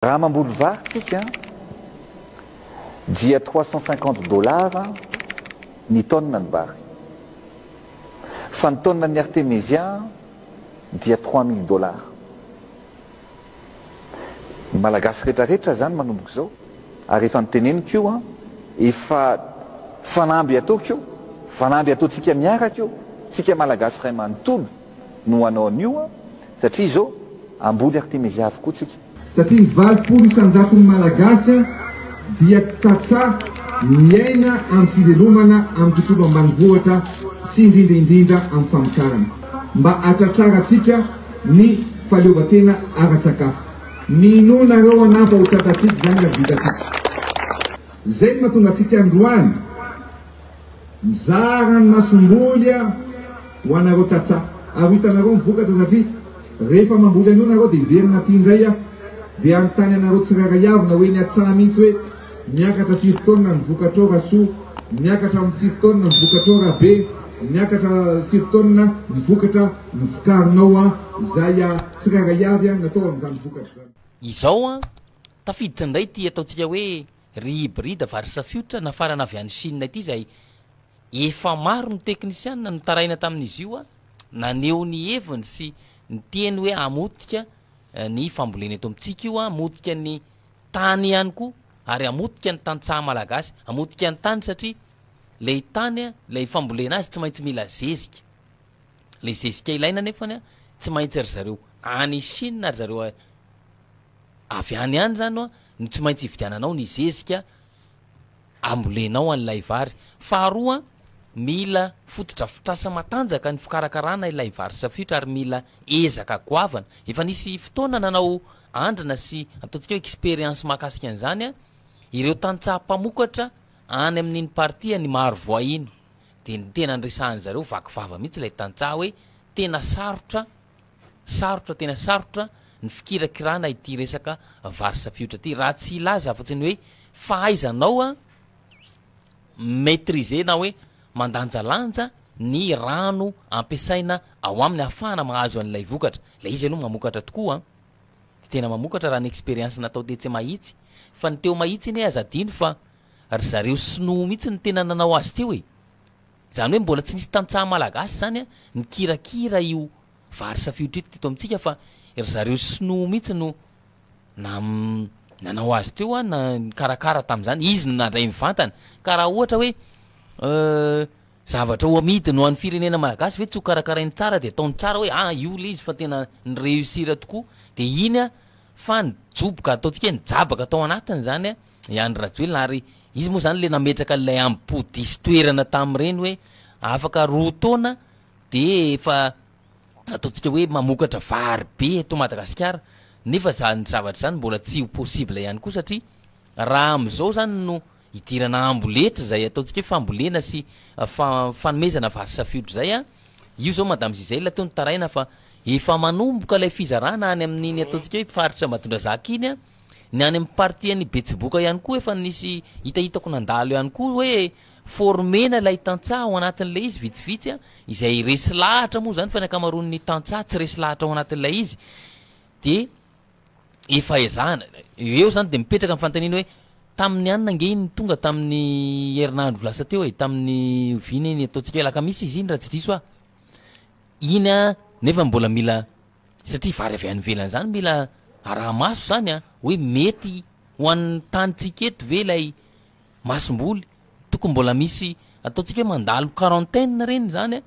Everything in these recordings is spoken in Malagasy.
Raha mamboly vary tsika dia $350 ny tonne ny vary. Fa ny tonne ny artémisien dia $3000. Ny malagasy rehetrarehetra zany manomboka zao. Ary efa niteneniko io efa fanamby ataoko io, fanamby ataotsika miaraka io, tsika malagasy ray manontolo no hanao an'io satria zao amboly artémisien avokoa tsika. Satria 20 isanjaton'ny malagasy dia tatsa miaina amin'ny fivelomana amin'ny tontolo ambanivohitra sy indrindra amin'ny famokarana mba hatratrarantsika ny fahaleovantena ara-tsakafo. Minonareo anampy ho tratatsika zany la vitatsika. Zay no mahatonga atsika androany mizara ny masomboly ho anareo tatsa. Ary hitanareo mivokatra satria rehefa mamboly anio nareo dia iverina ty indray dia anontany anareo tsirairay avy na hoe ny atsana mihitsy hoe miakatra 5 taona ny vokatra ao rasoa, miakatra amin'ny 5 taona ny vokatra ao rabe, miakatra 5 taona ny vokatra ny vokarinao zay tsirairay avy natao amin'izany vokatra. Izao tafiditra indray ty ataontsika hoe hybride vary safiotry nafarana avy any Chine ity zay efa maro ny teknisianina notaraina tamin'izy io naneo ny heviny sy ny teny hoe amotika ny fambolena eto amintsika io amotika ny tany ihany koa ary amotika ny tantsaha malagasy, amotika ny tany satria lay tany lay fambolena azy tsy maintsy mila zezika. Le zezika ilaina nefany tsy maintsy ry zareo any Chine ary zareo avy any any zany no tsy maintsy hividiananao ny zezika ambolenao an'ilay vary. Faharoa mila fotodrafitrasa matanjaka ny fikarakarana ilay vary safiotry ary mila ezaka goavana. Efa nisy fotoana nanao andrana sy ataontsika hoe expérience mahakasika an'izany ireo tantsaha mpamokatra any amin'iny partia ny maro voainy dia ny tena nresahany zareo vakivava mihitsy ilay tantsaha hoe tena sarotra tena sarotra ny fikirakirana ity resaka vary safiotry ity raha tsy ilaza fotsiny hoe fahaizanao maîtriser na hoe mandanjalanja ny rano ampiasaina ao amin'ny ahafahana mahazo an'ilay vokatra. La izy aloha mamokatra tokoa tena mamokatra raha ny expérience natao tetsy mahitsy fa ny teo mahitsy iny azadino fa ry zareo sinoa mihitsy ny tena nanao azy teo zany hoe mbola tsy nisy tantsaha malagasy zany ny kirakira io vary safiotry ity teto amintsika fa ry zareo sinoa mihitsy no nanao azy teo na karakara tamin'izany izy no nandray mivantana karaha ohatra hoe zavatra ho amidy no an'ny firenena malagasy ve tsy ho karakarainy tsara dia ataony tsara hoe io le izy fa tena ny réussir tokoa dia iny fa nijoboka ataontsika hoe nijabaka atao anatiny zany ihany rajoelina ary izy moa zany le nametraka n'ilay ampodisy toerana tamin'ireny hoe afaka 2 taona dia efa ataontsika hoe mamokatra vary be eto Madagasikara nefa zany zavatra zany mbola tsy ho possible ihany koa satria raha am'izao zany no idirana amboletra zay ataontsika hoe fambolena sy fanomezana vary safiotry zay io zao madame Zizay la teo nitaraina fa efa manomboka ilay fizarana any amin'iny ataontsika hoe faritra Matondrazaka iny ny any amin'ny partiany Betsiboka ihany koa efa nisy hitahitako nandalo ihany koa hoe formena ilay tantsaha ao anatin'ilay izy vitsivitsy izay resy lahatra moa zany fa ny akamaroan'ny tantsaha tsy resy lahatra ao anatin'ilay izy dia efa ezahana eo zany dia mipetraka amin'ny fantaniana hoe tamin'ny anina nge iny tonga tamin'ny herinandro lasa teo tamin'ny vina iny ataontsika hoe lakamisy izy iny raha tsy diso iny nefa mbola mila satria vary avy any ivelany zany mila araha maso zany hoe mety ho an'ny tanitsika eto ve lay masomboly tokony mbola misy ataontsika hoe mandalo quarantaine reny zany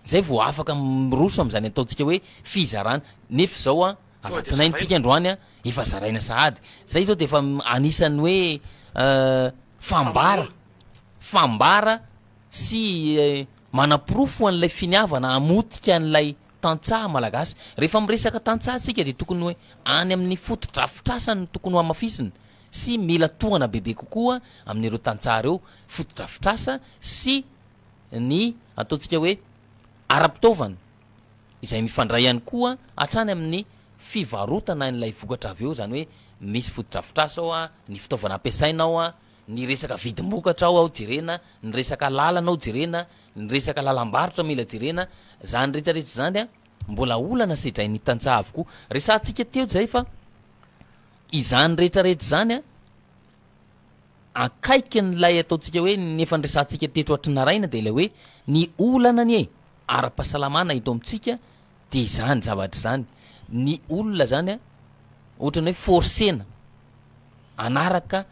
zay vao afaka miroso amin'izany ataontsika hoe fizarana nefa zao alatsinaintsika androany efa zaraina sahady zay zao dia efa anisany hoe fambara sy manapirofo an'ilay finiavana amotika an'ilay tantsaha malagasy. Rehefa miresaka tantsaha tsika dia tokony hoe any amin'ny fotodrafitrasany tokony ho amafisina sy mila tohana bebe kokoa amin'ireo tantsaha reo fotodrafitrasa sy ny ataontsika hoe ara-pitaovana izay mifandray ihany koa hatrany amin'ny fivarotana n'ilay vokatra avy eo zany hoe misy fotodrafitrasa ao ny fitaovana ampiasainao ny resaka vidim-bokatra ao jerena ny resaka lalana ao jerena ny resaka lalam-barotra mila jerena zany rehetrarehetra zany mbola olana sedrain'ny tantsaha avokoa resantsika teo zay fa izany rehetrarehetra zany a akaiky n'lay ataotsika hoe nefa ndresantsika teto atrynaraina de ilay hoe ny olana ny e ara-pahasalamana ito amitsika de zany zavatra zany ny olona zany a ohatrany hoe forcena anaraka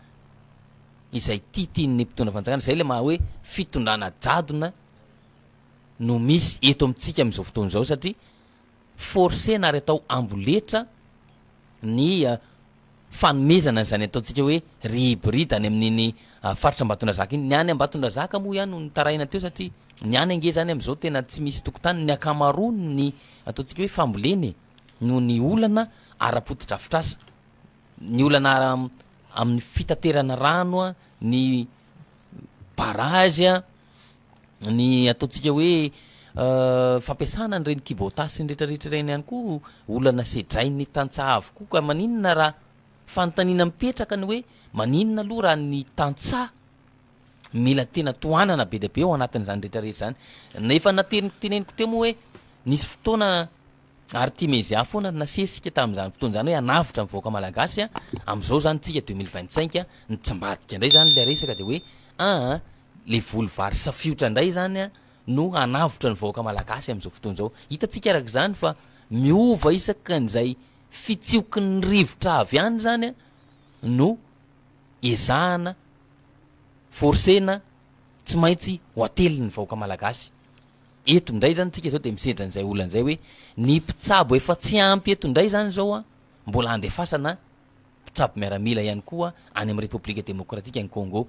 izay tiany mpitondra fanjakana zay le maha hoe fitondrana jadona no misy eto amitsika am'izao fotoana zao satria forcena ary atao amboletra ny fanomezana zany ataotsika hoe ribrida any amin'iny faritra Ambatondrazaka iny. Ny any Ambatondrazaka moa ihany no nitaraina teo satria ny any ange zany am'izao tena tsy misy tokotany, ny akamaroany ny ataotsika hoe famboleny no ny olana ara-potodrafitrasa, ny olana amin'ny fitaterana rano a, ny barage a, ny ataotsika hoe fampiasana ny reny kibotasy ny rehetrarehetra reny ihany koa olana sedrainy tantsaha avokoa ka maninona raha fanontaniana mipetraka ny hoe maninona aloha raha ny tantsaha mila tena toanana be deabe ao anatin'izany rehetrarehetra zany. Nefa nateneniko teo moa hoe nisy fotoana ary ty mezia foana nasesika tamin'izany fotoana zany hoe anavitra mivoaka malagasy a am'izao zany tsika 2025 nitsambadika indray zany le resaka de hoe le volo vary safiotra indray zany a no anavitra ny vahoaka malagasy am'izao fotoana zao. Hitatsika araka zany fa miova isaka n'izay fitsioky ny rivotra avy any zany a no ezahana forcena tsy maintsy hotely ny vahoaka malagasy eto indray zany tsika zao de misedra n'izay olana zay hoe ny mpitsabo efa tsy ampy eto indray zany zao a mbola andefasana mpitsabo miaramila ihany koa any amin'ny République démocratique any Congo.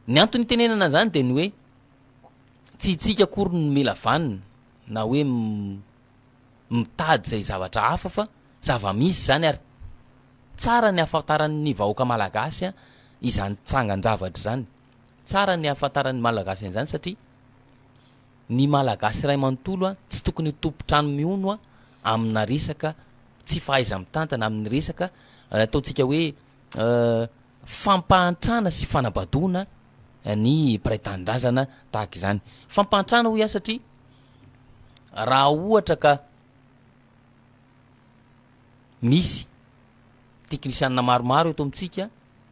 Ny antony tenenana zany de ny hoe tsy tsika akory ny mila vanina na hoe mitady zay zavatra hafa fa zava-misy zany ary tsara ny afantaran'ny vahoaka malagasy a izany tsangan-javatra zany, tsara ny afantaran'ny malagasy an'izany satria ny malagasy ray manontolo a tsy tokony tompotrano miono a amina resaka tsy fahaiza mitantana, amin'ny resaka ataotsika hoe fampahantrana sy fanabadona ny mpiray-tanindrazana tahaka izany. Fampahantrana ho ia satria raha ohatra ka misy teknisianina maromaro eto amitsika,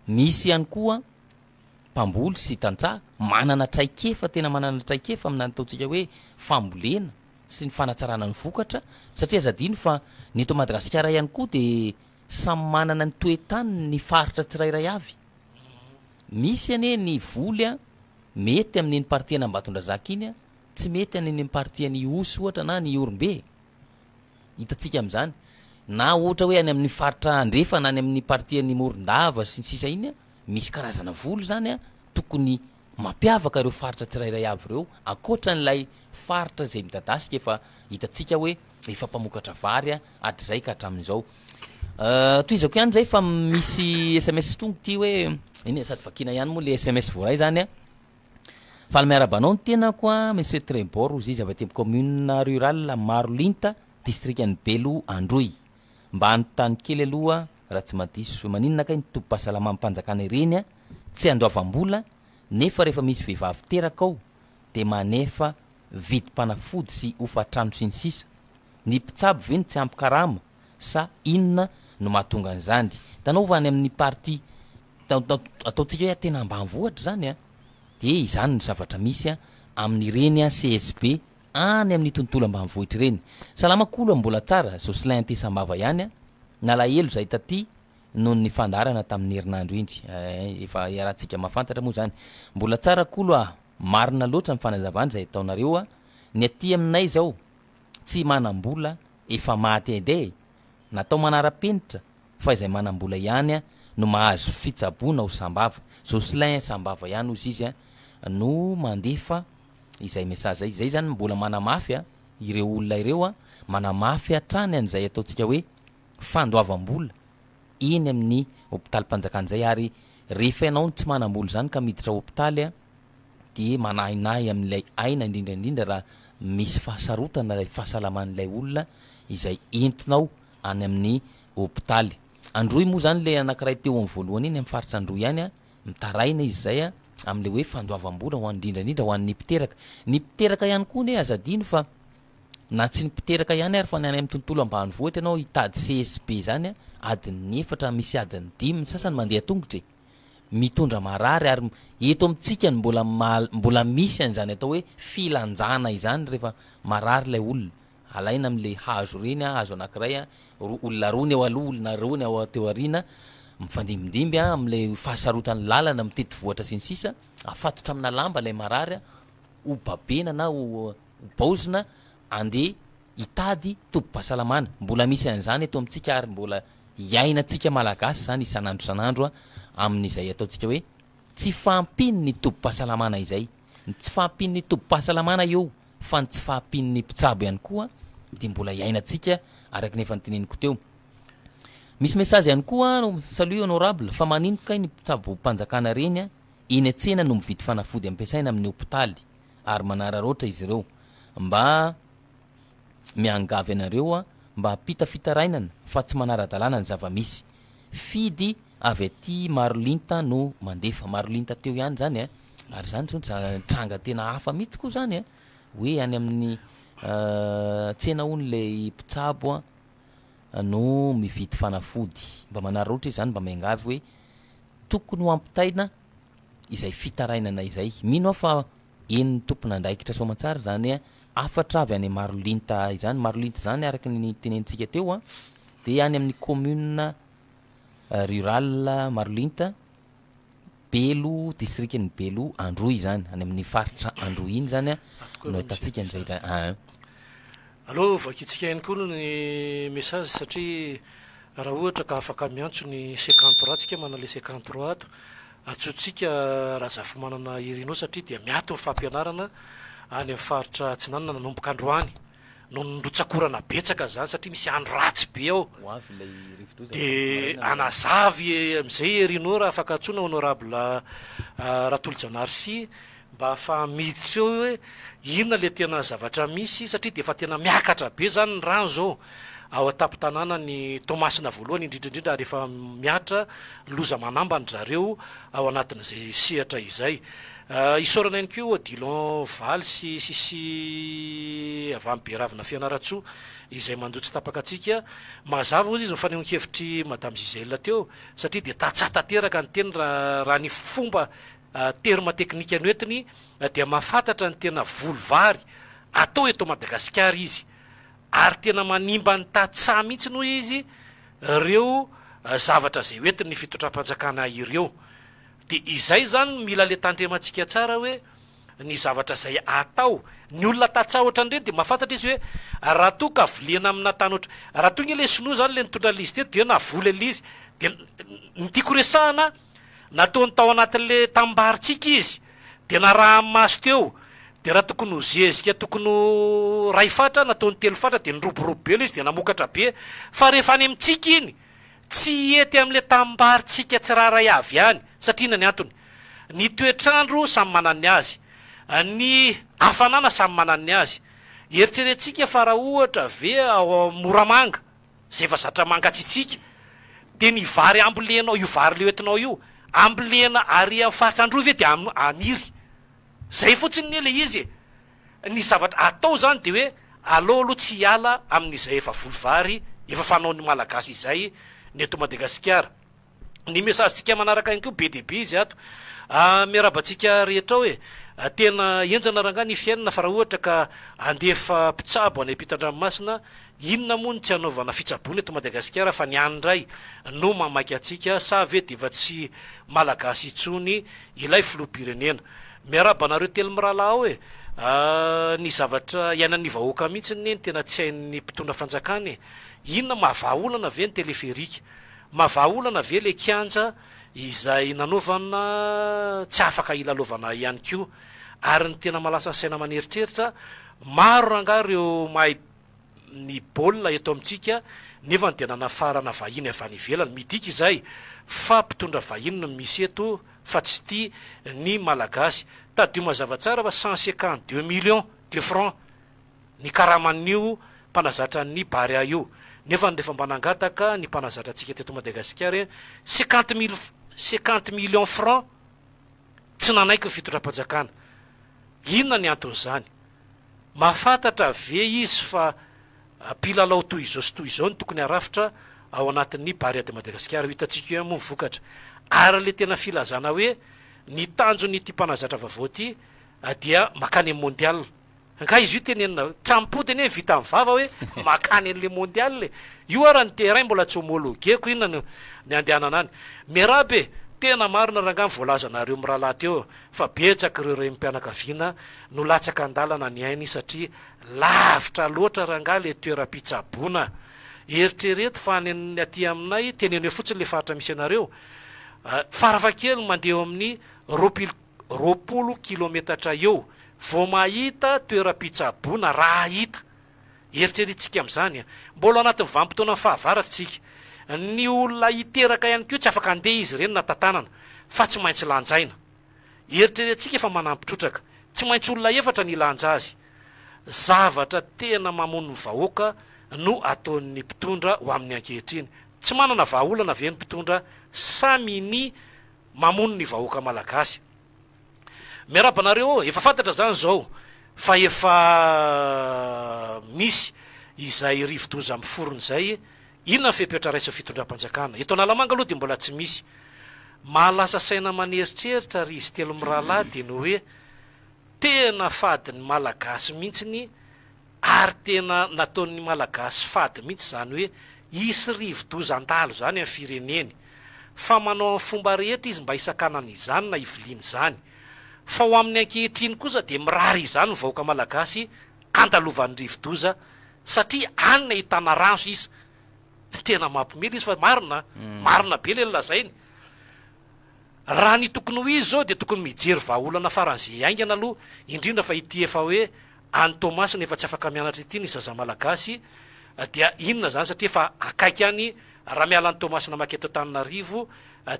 misy ihany koa mpamboly sy tantsaha manana traikefa, tena manana traikefa amina ataotsika hoe fambolena sy ny fanatsarana ny vokatra satria zadino fa ny eto Madagasikara ihany koa de samy manana ny toetany ny faritra tsirairay avy. Misy ane ny voly a mety amin'iny partiana Ambatondrazaka iny a tsy mety an'iny partiany Osy ohatra na ny Orombe. Hitatsika am'izany na ohatra hoe any amin'ny faritra Andrefa na any amin'ny partiany Morondava sy ny sisa iny a misy karazana volo zany a tokony mampiavaka ireo faritra tsirairay avy ireo akoatra n'lay faritra zay midadasika efa hitatsika hoe efa mpamokatra vary a hatrizay ka hatramin'izao. Toizako ihany zay fa misy SMS tonga ty hoe iny sady vakina ihany moa le SMS voaray zany a fa miarabanao ny tenako a monsieur Trébor ozy izy avy aty commune rurale Marolinta district any Belo Androy mba anontany kely aloha raha tsy madiso maninona kay ny tompo-pahasalamam-panjakana ireny a tsy andoavam-bola nefa rehefa misy vehivavy teraka ao de manefa vidim-panafody sy ofatrano sy ny sisa, ny mpitsabo ve ny tsy ampy karama sa inona no mahatonga an'izany. Tanao va any amin'ny parti ataotsika hoe tena ambanivohatra zany a de izany ny zavatra misy a amin'ireny a CSB any amin'ny tontolo ambanivohitra ireny. Salamakolo mbola tsara Jocelyn Tesambava ihany a nalahelo zay taty noho ny fandarana tamin'ny herinandro intsy efa iarahantsika mafantatra moa zany. Mbola tsara kolo a marina loatra ny fanazavana zay ataonareo a ny aty aminay zao tsy manam-bola efa maty ede natao manara-penitra fa izay manam-bola ihany a no mahazo fitsaboana ho Sambava. Jocelyn Sambava ihany ozy izy a no mandefa izay message zay zany mbola manamafy a ireo olona ireo a manamafy hatrany an'izay ataotsika hoe fandoavam-bola iny amin'ny hôpitaly mpanjakan'izay ary rehefa ianao tsy manam-bola zany ka miditra hôpitaly a de manahinahy amin'ilay aina indrindraindrindra raha misy fahasarotana lay fahasalaman'ilay olona izay entinao any amin'ny hôpitaly. Androy moa zany le anankiray teo amin'ny voalohany iny amin'ny faritra Androy ihany a mitaraina izy zay a amin'le hoe fandoavam-bola ho an'ny indrindraindrindra ho an'ny mpiteraka. Ny mpiteraka ihany koa ne azadino fa na tsy nipiteraka ihany ary fa ny any amin'ny tontolo ambanivohitra ianao hitady CSP zany adiny 4 misy adiny 5 sasany mandeha tongotra mitondra marary ary eto amintsika mbola misy an'izany atao hoe filanjana izany rehefa marary lay olona alaina am'le hazo reny hazo anankiray olona roa ny eo aloha olona roa ny ao teo arina mifandimindimby am'le fahasarotany lalana mitety voatra sy ny sisa afatotra amina lamba lay marary obabena na baozina andeha hitady tobo-pahasalamana mbola misy an'izany eto amintsika ary mbola iainantsika malagasy zany isan'andro san'andro amin'izay ataontsika hoe tsy fampiny ny tobo-pahasalamana izay tsy fampiny ny tobo-pahasalamana eo fa ny tsy fampiny ny mpitsabo ihany koa de mbola iainantsika araky nefa nyteneniko teo misy message ihany koa salut honorable fa manino kay ny mpitsabo mpanjakana reny eny atsena no mividy fanafody ampiasaina amin'ny hôpitaly ary manararoatra izy ireo mba miangavy anareo mba pitafitarainana fa tsy manara-dalàna ny zava-misy fidy avy aty marolinta no mandefa marolinta teo ihany zany ary zany zao tranga tena hafa mihitsy koa zany hoe any amin'ny tsena hony le mpitsabo no mividy fanafody mba manararoatra zany mba miangavy hoe tokony ho ampitaina izay fitarainana izay mino fa eny tompona andraikitra somatsara zany afatra avy any marolinta izany marolinta zany araky ny tenentsika teo de any amin'ny commune rural marolinta Belo district ny Belo Androy zany any amin'ny faritra Androy iny zany no hitantsika an'izay allo vakitsika ihany koa ny message satria raha ohatra ka afaka miantso ny 53 tsika mana le 53 ato atsotsika raha zafy manana irinao satria dia miato ny fampianarana any amin'ny faritra Atsinanana nanomboka androany no nrotsakorana betsaka zany satria misy andro ratsy be ao de anazavy am'izay erinao raha afaka atsona honorable Ratolojanarsi mba fa miditra eo hoe inona le tena zavatra misy satria de efa tena miakatra be zany ny rano zao ao atapy-tanàna ny Tomasina voalohany indrindraindrindra ary efa miatra loza manambany zareo ao anatin'izay sehatra izay isorana ihany koa Odilon Valy sy sisy avy amin'ny Beravina Fianaratsoa izay mandotsy tapaka atsika mazava ozy izy mifanehonkevitry madame Gisèle teo satria de tatsatateraka ny teny raha ny fomba terme teknika noetiny dia mahafantatra ny tena volovary atao eto Madagasikara izy ary tena manimba ny tatsa mihitsy noho izy reo zavatra zay hoetiny fitotram-panjakana ireo de izay zany mila le tandremantsika tsara hoe ny zavatra zay atao ny olona tatsa ohatran'ireny de mahafantatra izy hoe raha toa ka vilena amina tany oatra raha toa ny le sinoa zany le nitondra lizy teto de navola lizy de nytiako resahana nataony tao anatin'le tambaritsika izy de na raha maso teo de raha tokony ho zezika tokony ray fatra nataony 3 fatra de niroborobo be izy de namokatra be fa rehefa any amintsika iny tsy ety am'le tambaritsika tsy raharay avy any satria na ny antony ny toetrandro samy manany azy ny hafanana samy manany azy eritreretintsika fa raha ohatra ve ao Moramanga zay efa zatra mangatsitsika de ny vary ambolenao io vary le oetinao io ambolena ary amin'ny faritra Androy ve de aniry zay fotsiny ny le izy ny zavatra atao zany de hoe aloha tsy hiala amin'izay efa volovary efa fanao ny malagasy izay ny eto Madagasikara ny message tsika manaraka ihany koa be de be izy ato miarabantsika rehetra hoe tena enjana ranga ny fiainana fa raha ohatra ka andefa mpitsabo any ampitan-dranomasina inona moa ny tsy hanaovana fitsaboana eto Madagasikara fa ny andray no mamaky atsika sa ve de efa tsy malagasy itsony ilay filoham-pirenena miarabanareo telo mirahalahy ao hoe ny zavatra iainan'ny vahoaka mihitsy ny tena tsy hain'ny mpitondra fanjakany inona mahavaolana ve ny teleferika mahavaolana ve le kianja izay nanaovana tsy afaka ilalaovana ihany koa ary ny tena malasa ny saina maneritreritra maro ranga reo mahay ny baolina eto amintsika nefa ny tena nafarana vahiny avy any ivelany midika izay fa mpitondra vahiny no misy eto fa tsy ty ny malagasy tadio mazava tsara fa 152 millions de francs ny karaman'io mpanazatra ny Barea io nefa rehefa mba nangataka ny mpanazatra antsika teto Madagasikara 50 millions francs tsy nanaiky ny fitondram-panjakana inona ny anton'izany mahafantatra ve izy fa mpilalao toy izao sy toy izao ny tokony harafitra ao anatin'ny barea de Madagasikara hitantsika io moa mivokatra ary le tena filazana hoe ny tanjony ty mpanazatra vaovao ty dia makany amin'ny mondial nga izy io tenenina trampoteny hoe vita amin'ny vava hoe makany an'le mondial io ara ny terrain mbola tsy homologueko inona ny andehanana any miarabe tena marina rangamy voalazanareo mirahalahy teo fa betsaka ireo remim-pianakaviana no latsaka andalana ny ainy satria lavitra loatra rangaha le toeram-pitsaboana eritrereto fa ny aty aminay teneneo fotsiny le faritra misy anareo farafakely mandeha eo amin'ny 20 kilometatra eo vao mahita toeram-pitsaboana raha hita eritreretintsika amin'izany mbola anatin'ny vanim-potoana fahavaratsika ny olona hiteraka ihany keo tsy afaka andeha izy ireny natatanana fa tsy maintsy lanjaina eritreretintsika efa manampitrotraka tsy maintsy olona efatra ny lanja azy zavatra tena mamono ny vahoaka no ataon'ny mpitondra ho amin'ny ankehitriny tsy manana vahaolana ve ny mpitondra samy ny mamono ny vahoaka malagasy miarabanareo efa fantatra zany zao fa efa misy izay rivodoza amin'ny forony zay inona fepetra raisa fitondram-panjakana eto analamanga aloha de mbola tsy misy mahalasa saina maneritreritra ry izy telo mirahalahy de no hoe tena fady ny malagasy mihitsiny ary tena nataon'ny malagasy fady mihitsy zany hoe isy rivodoza andalo zany amin'ny fireneny fa manao amin'ny fomba rehetra izy mba hisakanana izany na iviliany zany fa ho amin'ny ankehitriny kosa de mirary izany vahoaka malagasy andalovan'ny rivodoza satria anina hitana ranso izy tena mampimely izy fa marina be le lazainy raha ny tokony ho izy zao de tokony mijery vahaolana faran'izay aingana aloha indrindra fa ity efa hoe any Tomasina efa tsy afaka mianatra ity ny zaza malagasy dia inona zany satria efa akaiky any raha miala ny Tomasina maketo Antananarivo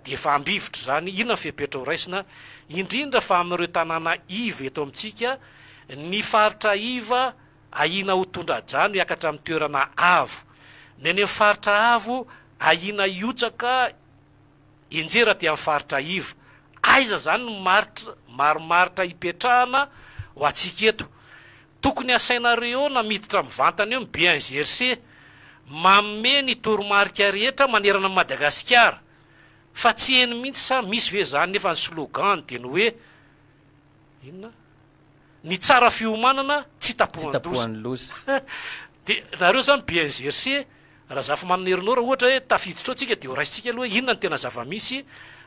de efa ambivitra zany inona fepetra ho raisina indrindra fa amin'ireo tanàna iva eto amintsika ny faritra iva ahina ho tondra-drano hiakatra amin'ny toerana avo neny faritra avo ahina iotsaka enjera ty amin'ny faritra iva aiza zany ny marimaritra hipetrahana ho atsika eto tokony asainareo na miditra mivantana eo BNGRC mamme ny toromarika rehetra manerana Madagasikara fa tsy eny mihitsy sa misy ve zany nefa ny slogan de ny hoe inona ny tsara fiomanana tsy tapohan-dosa de nareo zany BNGRC raha za fa manana herinao raha ohatra hoe tafiditra ao tsika de ho raisitsika aloha inona ny tena zava-misy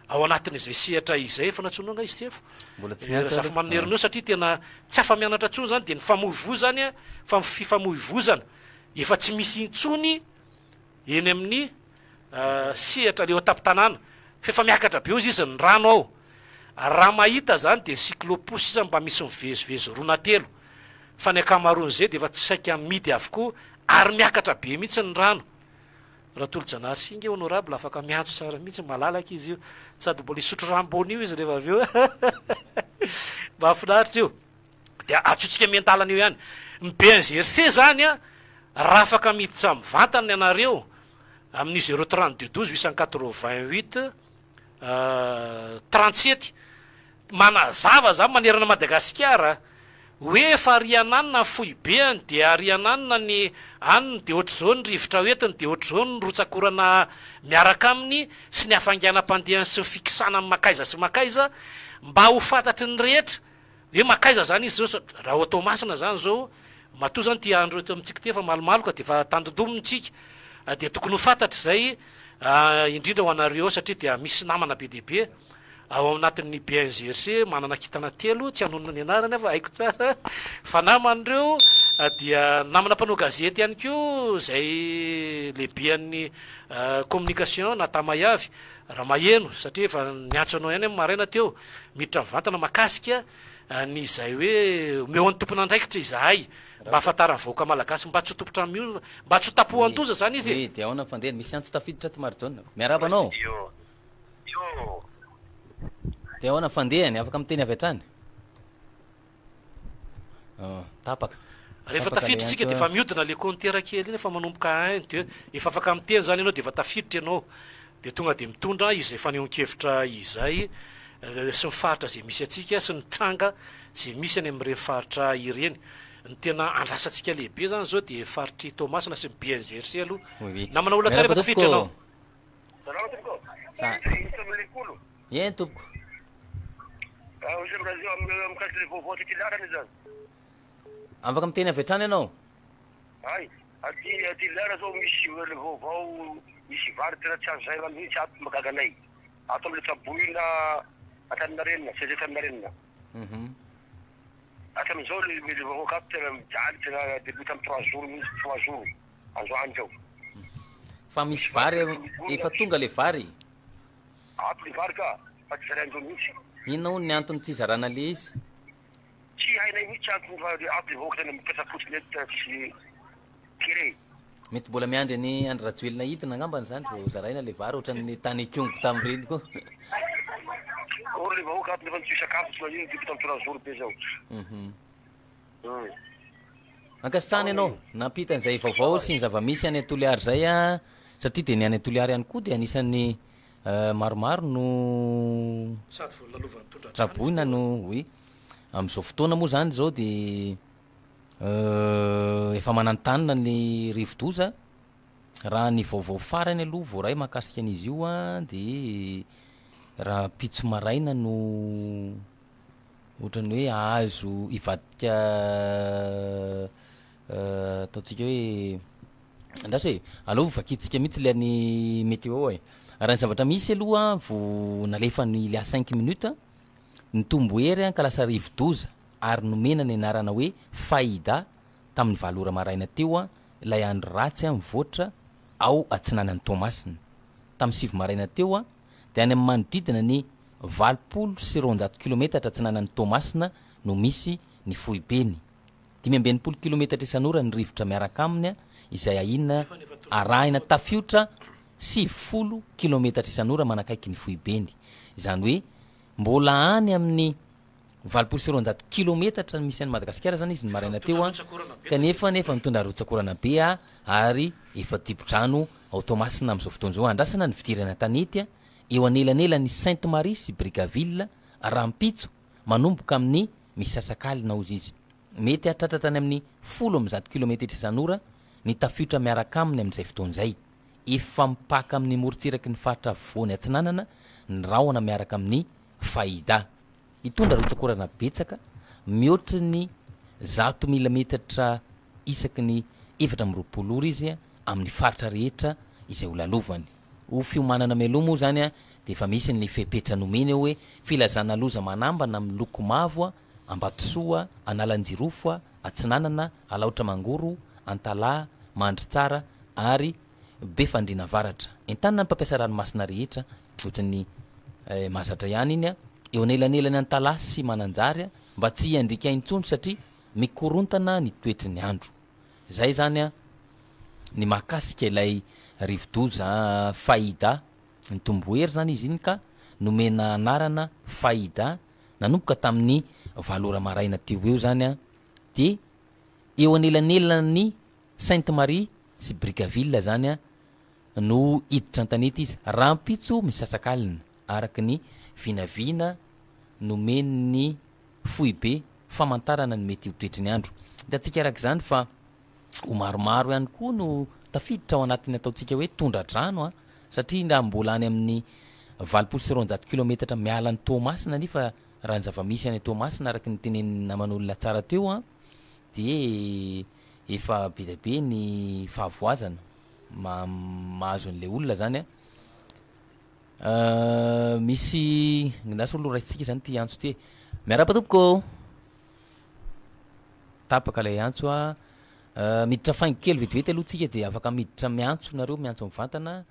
ao anatin'izay sehatra izay efa natsoina nga izy tefo za fa manana herinao satria tena tsy afa mianatra tsony zany de ny famoivozany fa fifamoivozana efa tsy misy intsony eny amin'ny sehatra le atapy-tanàna fefa miakatra be ozy izy ny rano ao raha mahita zany de cyclopus izy mba misy mivezivezy rona telo fa ny akamaroan'izay de efa tsy saika midy avokoa ary miakatra be mihitsy ny rano raha tolo-janary singa honorable afaka miantso tsara mihitsy malalaka izy io sady mbola isotro rambony io izy rehefa avy eo mahafinaritra io de atsotsika mentalana eo ihany ny BNGRC zany raha afaka miditra mivantany ianareo amin'ny 032 888 37 manazava zany manerana Madagasikara hoe fa ariananina foibeany de ariananina ny aniny de ohatr' zao ny rivotra oetiny de ohatr' zao ny rotsakorana miaraka aminy sy ny hafanganam-pandehany sy fikisana amin'ny makaiza sy makaiza mba ho fantatry ny rehetra hoe makaiza zany izy zao raha ho Tomasina zany zao matoa zany ty andro eto amintsika ty fa malomaloka de fa tandondominitsika de tokony ho fantatry zay indrindra ho anareo satria dia misy namana be dehibe ao anatin'ny BNGRC manana kitana telo tsy hanonona ny anarany fa haiko tsara fa naman'ireo dia namana mpanao gazety ihany ko zay lehibe an'ny communication na tamayavy raha maheno satria efa niantso anao ihany amin'ny maraina teo miditra mivantana makasika ny zay hoe meo an'ny tompona andraikitra izahay mba afatara vahoaka malagasy mba tsy ho tompotra mio mba tsy ho tapohan-doza zany izy de aona fandeha misy antso tafiditra ty Marjona miarabanao de ahoana fandehany afaka miteny avy hatrany tapaka rehefa tafiditra tsika de efa miodina le compteur kely iny efa manomboka ainy de efa afaka miteny zany ianao de efa tafiditra ianao de tonga de mitondra izay fanehonkevitra izay sy mifaritra zay misy atsika sy ny tranga zay misy any amin'ireny faritra ireny ny tena andrasantsika lehibe zany zao de faritry Tomasina sy BNGRC aloha Oui. na manao olatsara efa tafiditra anao Ien tompoko. Afaka miteny avy hatrany ianao? Aty lera zao misy le vaovao misy vary tena tsy azo zay raha mihitsy ato magaganay ato am'le tsaboina Antaninarenina CG Antaninarenina ato am'izao le vaovao kato tena mijaly tena début am 3 jours mihitsy 3 jours androany zao Fa misy vary efa tonga le vary. ato le vary ka fa tsy zaraindreo mihitsy Inona hono ny antony tsy zarana le izy? tsy hainay mihitsy antony fa ato le vaovao tena mipetrapotsiny eto tsy kire Mety mbola miandry ny Andry Rajoelina hitina angambany zany vao zaraina le vary ohatran'ny tany Kiongo tamin'ireny koa. or le vahoaka ato nefa tsy sakafo tsy mahino début am 3 jours be zao Ankasitrany ianao nampita an'izay vaovao sy ny zava-misy any Toliary zay a satria de ny any Toliary ihany koa de anisan'ny maromaro no sady voalalovan'ny tondra traboina no oui am'izao fotoana moa zany zao de efa manantanina ny rivodoza raha ny vaovao farany aloha voaray mahakasika an'izy io a de raha pitso maraina no ohatrany hoe azo ivadika ataontsika hoe andraso hoe alova vakitsika mihitsy le any météo e raha ny zavatra misy aloha vo nalefa ny le 5 minutes ny tombohery ka lasa rivodoza ary nomena ny anarana hoe faida tamin'ny valora maraina teo a ilay andro ratsy a mivoatra ao atsinanan'ny Tomasina tamin'ny 7 maraina teo a de any amin'ny manodidina ny 20 kilometatra atsinanan'ny Tomasina no misy ny fohibeny 5 kilometatra isan'ora ny rivotra miaraka aminy a izay ahina arahina tafiotra 70 kilometatra isan'ora manakaiky ny fohibeny izany hoe mbola any amin'ny 20 kilometatra misy any Madagasikara zany izy ny maraina teo a kanefa nefa mitondra rotsakorana be a ary efa tipotrano ao Tomasina am'izao fotoana zao andrasana ny fidirana tanety a eo anelanela ny Sainte Marie sy Brigaville rampitso manomboka amin'ny misasakaly ozy izy mety atratratra any amin'ny 10 kilometatra isan'ora ny tafiotra miaraka aminy amin'izay fotoan'izay efa mipaka amin'ny morotsiraky ny faritra voany atsinanana ny rahona miaraka amin'ny faida itondra rotsakorana betsaka mihoatry ny 100,000 metatra isaky ny 4 ora izy amin'ny faritra rehetra izay olalovany o fiomanana meloa moa zany a de efa misy ny fepetra nomeny hoe filazana loza manambana amin'ny loko mavo a Ambatosoa Analanjirofo a Atsinanana Alaotra Mangoro Antala Mandry Tsara ary Befandrina Varatra entanana ny mpampiasa ranomasina rehetra ohatrany Mahazatra ihany iny a eo anelanelany Antala sy Mananjary mba tsy andrika intsony satria mikorontana ny toetry ny andro zay zany a ny mahakasika ilay rivodoza faida ny tombohery zany izy iny ka nomena anarana faida nanomboka tamin'ny valora maraina teo eo zany a de eo anelanelany Sainte Marie sy Brigaville zany a no iditra an-tanety izy rampitso misasakalina araky ny vinavina nomeny fohibe famantarana ny mety ho toetry ny andro de atsika arak' zany fa ho maromaro ihany koa no tafiditra ao anatiny ataontsika hoe tondra-drano a satria nda mbola any amin'ny 20 kilometatra miala ny Tomasina nefa raha ny zava-misy any Tomasina araky ny teneny naman'olona tsara teo a de efa be da be ny fahavoazana mahazo an'le olona zany a misy nasa olo raitsika zany ty antso ty miarapa tompoko tapaka lay antso a miditra faingo kely vetivety aloha tsika de afaka miditra miantso nareo miantso mivantana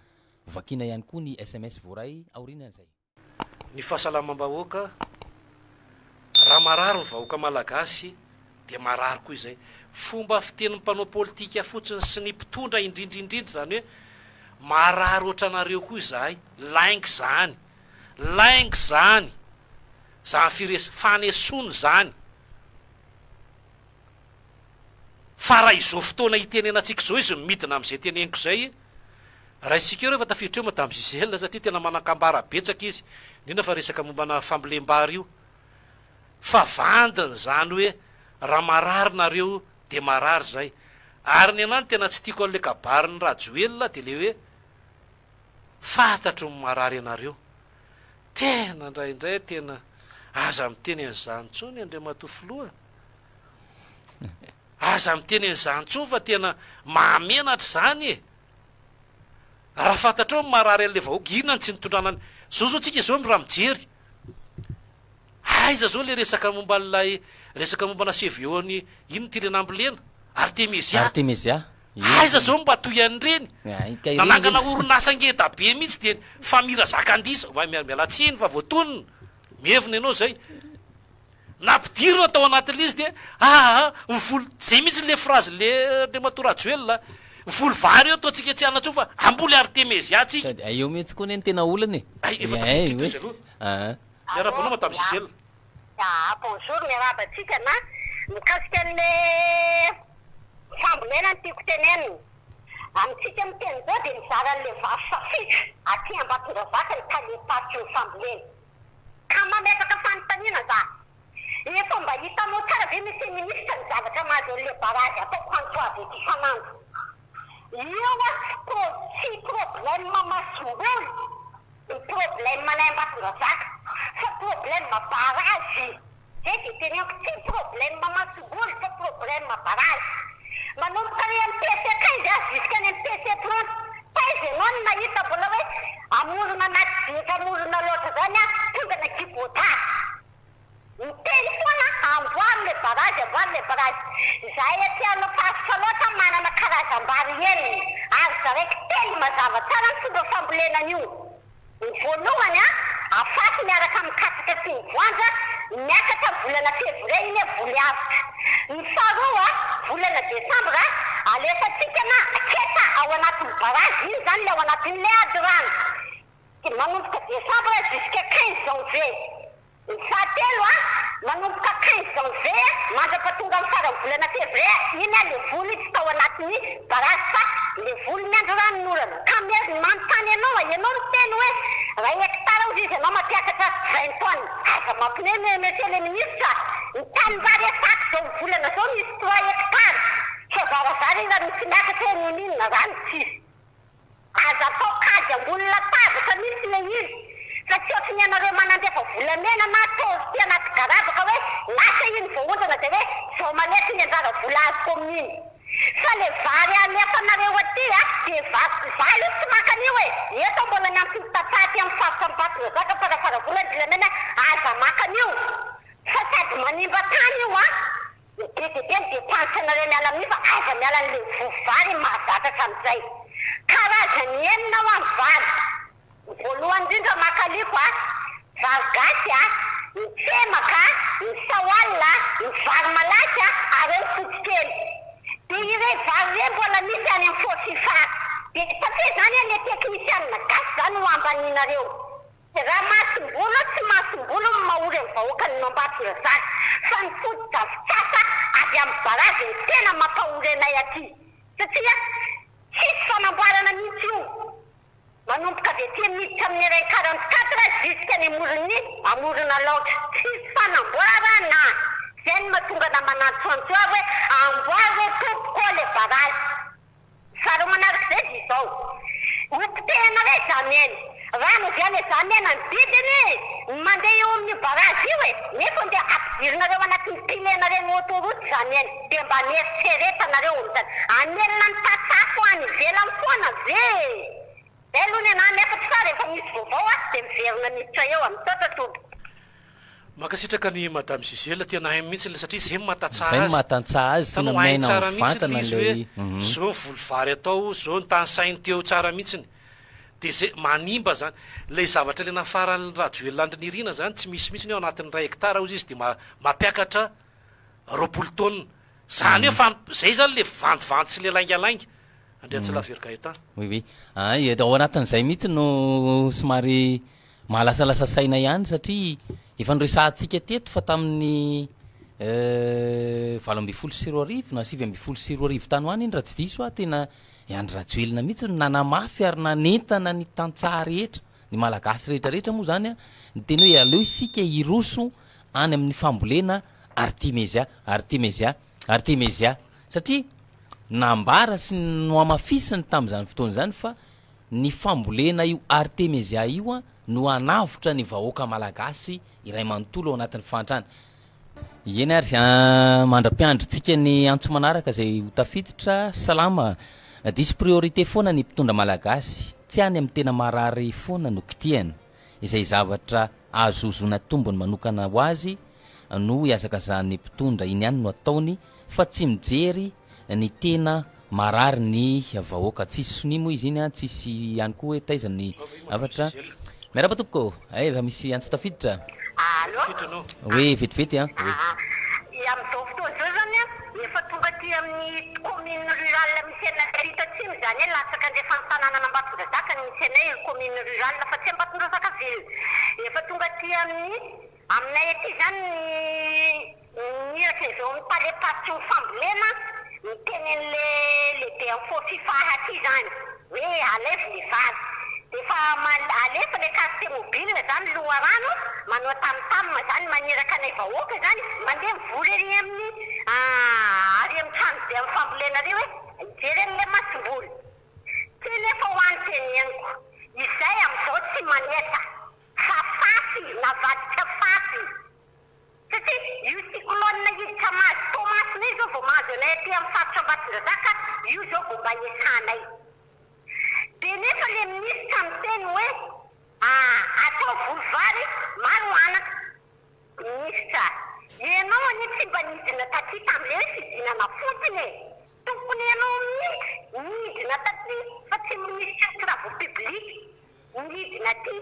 vakina ihany koa ny SMS voaray aorinan'izay ny fahasalamam-bahoaka raha marary ny vahoaka malagasy de marary koa izay fomba fitenin'ny mpanao politika fotsiny sy ny mpitondra indrindrindrindry zany hoe marary ohatranareo koa izahay laingy zany zany fanesony zany fa raha izao fotoana hitenenantsika zao izy midina am'izay teneniko zay raha isika eo rehefa tafiditra eo madame Gisèle satria tena manakambara betsaka izy indrindra fa resaka mombana fambolem-bary io fa vandiny zany hoe raha marary nareo de marary zay ary ny anany tena tsy tiako an'le kabariny rajoelona de le hoe fantatro ny marary anareo tena ndraindray tena aza miteny an'izanytsony andriamatofoloa aza miteny an'izanytso fa tena mahamenatra zany e raha fantatrao marary an'le vahoaka inona ny tsy nitondranany zao tsika zao raha mijery aiza zao le resaka momba n'lay resaka momba nasevy eo any ino ty le nambolena Artemisia aiza zao mba toy an'ireny nanangana orinasa ngeda be mihitsy de famira zakandisa mialatsiny fa voatonona mihevina ianao zay nampidirina atao anatin'izy de mivolo zay mihitsy le frazy le matorajoelona mivolo vary eo ataotsika tsy anatso fa amboly Artemisia tsika eo mihitsy koa ny tena olana miarabonao matamsisela bonjour miarabatsika na mikasika an'le fambolena ny tiako tenenina amitsika miteny zao de mizara an'le vary safitra aty Ambatondrazaka ny talepaty ny fambolena ka mametaka fanontaniana za efa mba hitanao tsara ve misy ministra ny zavatra mahazo an'le barazy ataoko antoavy ety isanandro io a tsy problème mamasomboly ny problème manay Ambatondrazaka fa problème barazy zay de teneniko tsy problème mamasomboly fa problème barazy manomboka ny MPC 15 azy jusqu'à ny MPC 30 taiza ianao ny mahita mbola hoe amorona anaty jefa amorona loatra zany a tonga na kibota miteny foana amboary le barazy zay aty alofasotra loatra manana karazam-bary eny ary zaraiky teny mazava tsara ny fomba fambolenan'io ny voalohany afaty miaraka mikatsika sy ny voanja miakatra volana février iny voly avitra ny faharoa volana desambra alefatsika na aketa ao anatin'ny barazy iny zany le ao anatin'le ady rano de manomboka desambra jusqu'à 15 janvier ny fahatelo manomboka 15 janvier mandrapatonga amin'ny farany volana février iny le voly tsy tao anatin'ny barazy fa le voly miandro ranon'olana ka manontany ianao no teny hoe raha hectara ozy izy ianao mampiakatra 20 tonnes aza mampine monsieur le ministre ny tanimbary asako zao volana zao misy 3 hectara fa zarazara raha misy miakatra hoe noninona zany tsisy aza atao kady ambony latabatra misy le izy fa tsy ohatrany ianareo manandefa volamena na tozy ty anaty garabaka hoe lasa iny voaondana de hoe zao manety ny anjara vola azoko amin'iny fa le vary alefanareo aty de valy tsy makan'io hoe eto mbola miampy mitapaty amin'ny faritra Ambatondrazaka farafara vola dilamena aza makan'io fa sady manimba tany io be ny depense anareo miala amin'io fa aza miala an'le vovary mahazatatra am'izay karazany enina ho amin'ny vary voalohany indrindra makaliko vary gasy ny tsemaka ny saoalina ny vary malaky ary ny fotsikely de ire vary re mbola misy any amin'ny fosifara de satria zany le teknisianina gasy zany ho ambaninareo de raha mahasombolo tsy mahasombolo ny mahory amin'ny vahoaka ny Ambatondrazaka fa ny fototra fitsasa avy amin'ny barazy ny tena mampahory anay aty satria tsisy fanamboarana mihitsy io manomboka de ty miditra amin'ny ray 44 jusqu'à ny amorona loatra tsisy fanamboarana zay ny mahatonga na manatso antsio hoe amboary tompoko le barazy saro manaraka zay zy zao opitehana re zameny rano zany zamena ny didiny mandeha eo amin'ny barazy io nefa nde ampidirinareo anatin'ny pilena reny autoroute zameny de mba neritseretanareo zany amelona ny tatsako any ivelany foana ve zay aloha ny anany nefa tsy sara efa misy vaovao de miverina miditra eo amin'ny tototobo makasitraka ny madame Gisela tena hay mihitsy le satria zay zay mahatantsaha azy tena maina mivantana le zao ny volovary atao zao ny tanysainy teo tsara mihitsiny de zay manimba zany le zavatra le nafarany rajoelandry nirina zany tsy misy mihitsy ny eo anatin'ny 1 hectara ozy izy de mampiakatra 20 tonnes zany hoe zay zany le vandivandy sy le laingalainga andriatsy laverika etan oui ao anatin'izay mihitsy no somary mahalasalasa saina ihany satria efa nyresahantsika teto fa tamin'ny 20 na 20 tany hoany iny raha tsy diso tena andry rajoelina mihitsy no nanamafy ary nanentana ny tantsaha rehetra ny malagasy rehetrarehetra moa zany ny teny hoe aleo isika iroso any amin'ny fambolena Artemisia satria nambara sy noamafisiny tamin'izany fotoana zany fa ny fambolena io Artemisia io a no anavotra ny vahoaka malagasy iray manontolo ao anatin'ny fantrana. Eny ary mandra-piandrotsika ny antso manaraka zay ho tafiditra salama disy priorité foana ny mpitondra malagasy tsy any amin'ny tena marary foana no kitiana izay zavatra azozona tombony manokana ho azy no iazakazan'ny mpitondra iny ihany no ataony fa tsy mijery ny tena marary ny vahoaka tsisy sonimo izy iny a tsisy ihany koa hoe taizany avatra miaraba tompoko efa misy antso tafiditra oui vetivety a am'izao fotoana zao zany a efa tonga aty amin'ny commune rurale misy anay Ritatsimo zany hoe latsaka andefa ny tanàna Ambatondrazaka ny misy anay commune rurale fa tsy Ambatondrazakaville efa tonga aty aminay aty zany niraka izao mitalepatry ny fambolena mitenen'le lehibe amin'ny fofifaha aty zany hoe alefa le vazy defa alefa le carte mobile zany loharano manao tamtamma zany maniraka anay vahoaka zany mandeha mivory ery amin'ny ary amin'ny trano be amin'ny fambolena ary hoe ijery an'le masimboly tsy nefa hoan'teny ianiko izay am'izao tsy maneta fa fasy navadika fasy satria io cyclone iditra mahazo tomasina io zao vao mahazo anay aty amin'ny faritra Ambatondrazaka io zao vao mba esanay de nefa le ministra miteny hoe atao volovary maro anaka ministra ianao anie tsy mba nidina taty tam'le fidinana fotsiny tokony ianao nidina taty fa tsy ministra travaux publics nidina aty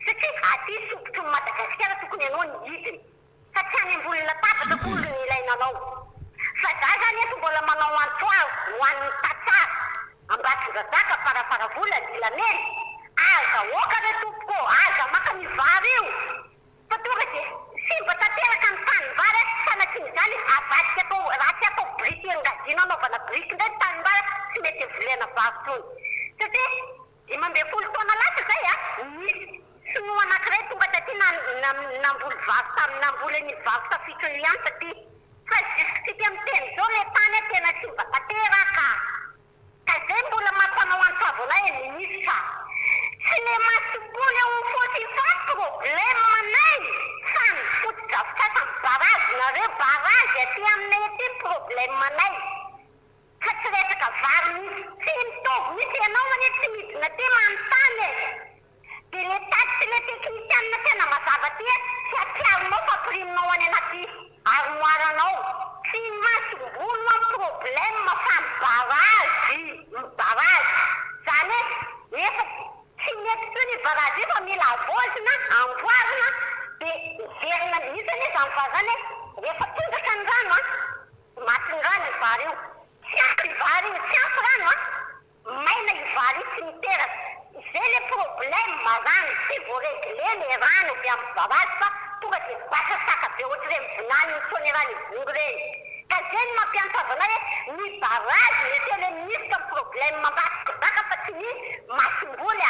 satria aty sokotry ny Madagasikara tokony ianao nidiny fa tsy any ambony latabatra kozy ny ilainanao fa za zany efa mbola manao antoaro ho an'ny tatsara Ambatondrazaka farafaravola dilameny aza oka re tompoko aza maka ny vary io fa tonga de sy mba tanteraka ny tanimbary sanatiny zany avadika atao raha tsy atao briky engadina anaovana briky ndray tanimbary tsy mety volena vavytony satria 15 taona lasa zay misy sinoa anankiray tonga taty namboly vavy namboly ny vavy tafitry ny ansa ty fa jusqu'ity am'teny zao le tany tena tsy mba tanteraka ka zay mbola mampanao antsavanay ministra tsy le masimboly ao fotifa problème anay fa ny fotodrafitra barazy nareo barazy aty aminay aty problème anay fa tsy resaka vary misy tsy mitovy misy ianao anie tsy midina ty manontany de le tady sy le teknisianina tena mazava ty tsy atiavinao fa priminao any anaty armoiranao tsy masimboly a problème fa barazy zany efa tsy mety toy ny barazy io fa mila avozina amboarina de verina mihitsy anie zany vazany rehefa tondraka ny rano maty ny rano i vary io tsy ampy vary io tsy ampy rano maina i vary io tsy miteraka zay le problème rano tsy voaregle le rano be amin'ny barazy fa tonga de basasaka be ohatra re mivinany mitony rano ivongo reny ka zay ny mampiantsavana hoe ny barazy mety le ministre problème Ambatondrazaka fa tsy ny masimboly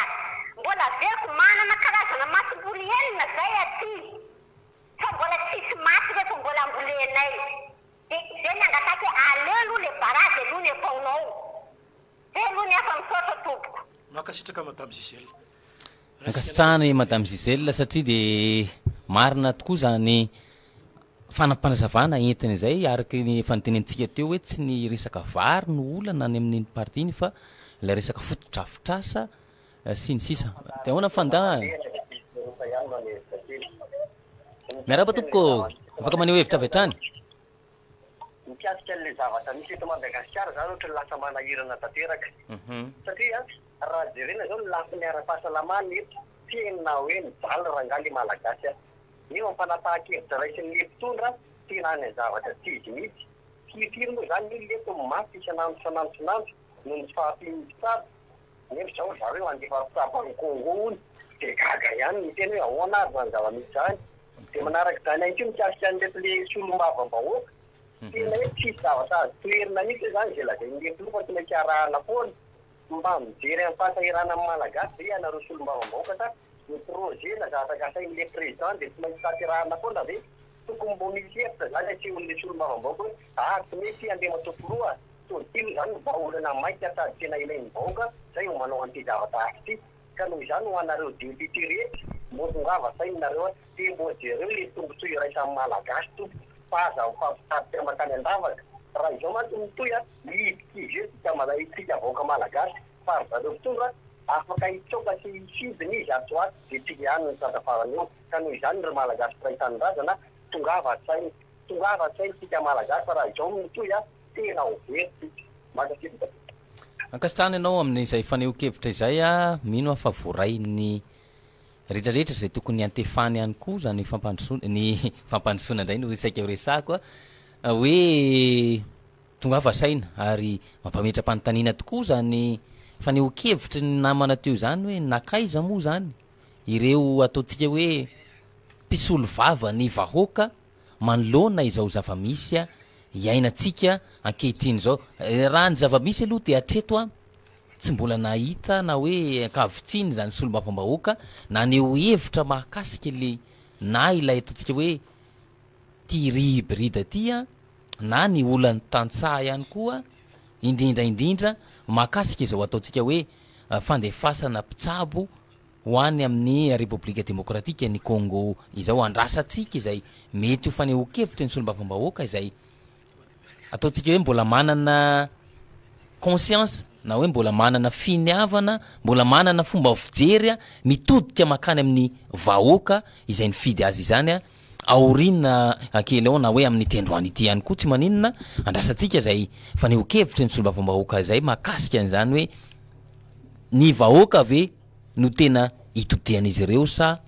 mbola veriko manana karazana masimboly enina zay aty fa mbola tsisy maty rehefa mbola ambolenay de zay ny angataky aleo aloha le barazy aloha ny efaonao zay aloha ny efa misaotra tompoko makasitraka madame Giselle ankasitrahany madame Giselle satria de marina tokoa zany fanampanazavana entiny zay araky ny fantenentsika teo hoe tsy ny resaka vary no olana any amin'ny partiny fa la resaka fotodrafitrasa sy ny sisa de ahoana fandahana miaraba tompoko afaka maneho hevitra avy hatrany mikasika le zavatra misy eto Madagasikara zany ohatra lasa manahirana tanteraka satria raha jerena zao ny lafiny ara-pahasalamana eto tena hoe mijaly rangaly malagasy io ampanapahakevitra raisin'ny le mpitondra tena ny zavatra tsy izy mihitsy fifiry moa zany io leto mafy isanandro noho ny fahafinin'ny mpitsabo nefa zao zareo andefa mpitsabo any Congo ony de gaga ihany ny tena hoe ahoana azy zany zava-misy zany de manaraka zany any koa mikasika an'leto le solombavam-bahoaka tena hoe tsisy zavatra azo toerina mihitsy zany zay lazain'ny mpilo fa tsy maintsy arahana foana mba mijery amin'ny fahasahirana amin'ny malagasy de ianareo solombavam-bahoaka sa ny projet na zavatra gasain'le président de tsy maintsy taterahana foana ve tokony mbo misy hevitra zany tsy olona solo-mavambaoka hoe tsy mety andeha matopoloha tontilo zany mba olana mainty atady tena ilain'ny vahoaka zay no manao an'ity zavatra ity ka noho izany ho anareo député rehetra mbo tongava sainareo te mbo jereo le tombontsoa iraisan'ny malagasy to faza fampitady makany andavaka raha izao mantsy mitoy mihidikizy tika vahoaka malagasy fa zareo tonga afaka hitsoka sy sidiny izy atoaty de tsy ihany ny tadafarany eo ka noho izany ry malagasy piraitanindrazana tongava sainy tika malagasy fa raha izao mitoy tena overty makasity ankasitrany ianao amin'izay faneho-kevitra izay mino fa voarainy rehetrarehetra zay tokony antefany ihany koa zany ny fampandrosoana indray no resaika resako hoe tongava saina ary mampametra-panontaniana tokoa zany faneho-kevitry ny namana teo zany hoe nakaiza moa zany ireo ataontsika hoe mpisolo vava ny vahoaka manoloana izao zava-misy iainantsika ankehitriny zao raha ny zava-misy aloha de atreto tsy mbola nahita na hoe akavitsiny zany solo-mavambahoaka na neo hevitra mahakasika le na ilay ataontsika hoe ty rihibrida ty na ny olany tantsaha ihany koa indrindraindrindra mahakasika izao ataontsika hoe fandefasana mpitsabo hoany amin'ny République démocratique ny Congo izao andrasatsika izay mety ho faneho-kevitra ny solo-mavambahoaka izay ataontsika hoe mbola manana conscience na hoe mbola manana finiavana mbola manana fomba fijery mitodika makany amin'ny vahoaka izay nifidy azy izany aorina kely ao na hoe amin'ny tendroany ity ihany koa tsy maninona andrasatsika zay faneho-kevitra ny solo-mavambahoaka zay mahakasika an'izany hoe ny vahoaka ve no tena itodian'izy ireo sa